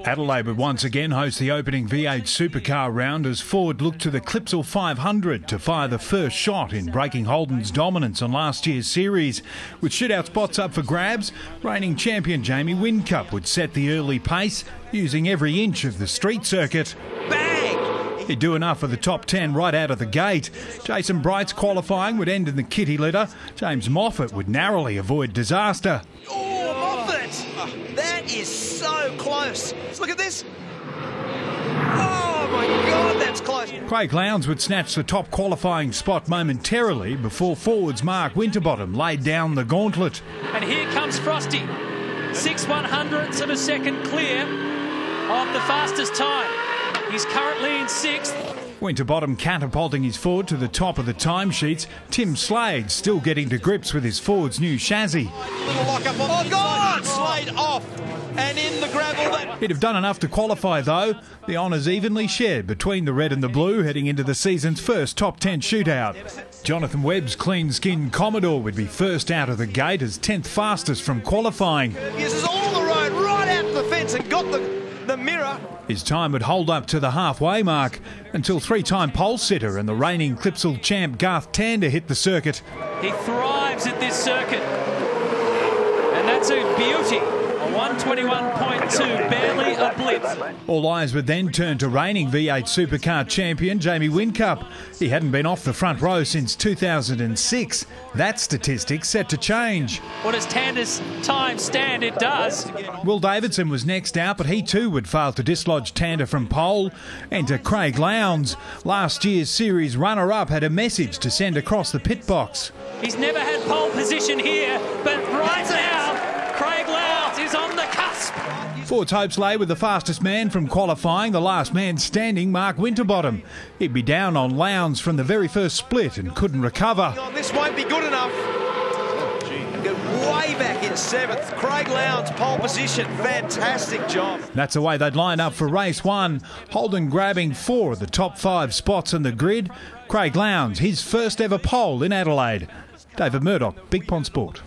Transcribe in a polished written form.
Adelaide would once again host the opening V8 supercar round as Ford looked to the Clipsal 500 to fire the first shot in breaking Holden's dominance on last year's series. With shootout spots up for grabs, reigning champion Jamie Whincup would set the early pace using every inch of the street circuit. He'd do enough for the top 10 right out of the gate. Jason Bright's qualifying would end in the kitty litter. James Moffat would narrowly avoid disaster. Oh, Moffat! That is so close. Look at this. Oh, my God, that's close. Craig Lowndes would snatch the top qualifying spot momentarily before forwards Mark Winterbottom laid down the gauntlet. And here comes Frosty. 6/100ths of a second clear of the fastest time. He's currently in 6th. Winterbottom catapulting his Ford to the top of the timesheets. Tim Slade still getting to grips with his Ford's new chassis. Little lock up on the God! Slade off and in the gravel. He'd have done enough to qualify though. The honours evenly shared between the red and the blue heading into the season's first top 10 shootout. Jonathan Webb's clean-skinned Commodore would be first out of the gate as 10th fastest from qualifying. Uses all the road right out to the fence and got the mirror. His time would hold up to the halfway mark until three-time pole sitter and the reigning Clipsal champ Garth Tander hit the circuit. He thrives at this circuit. And that's a beauty. A 121.2, barely a blip. All eyes would then turn to reigning V8 supercar champion Jamie Whincup. He hadn't been off the front row since 2006. That statistic set to change. What does Tander's time stand? It does. Will Davidson was next out, but he too would fail to dislodge Tander from pole. Enter Craig Lowndes. Last year's series runner-up had a message to send across the pit box. He's never had pole position here, but right now, Craig Lowndes is on the cusp. Ford's hopes lay with the fastest man from qualifying, the last man standing, Mark Winterbottom. He'd be down on Lowndes from the very first split and couldn't recover. Oh, this won't be good enough. Get way back in 7th. Craig Lowndes, pole position. Fantastic job. That's the way they'd line up for race 1. Holden grabbing 4 of the top 5 spots on the grid. Craig Lowndes, his first ever pole in Adelaide. David Murdoch, Big Pond Sport.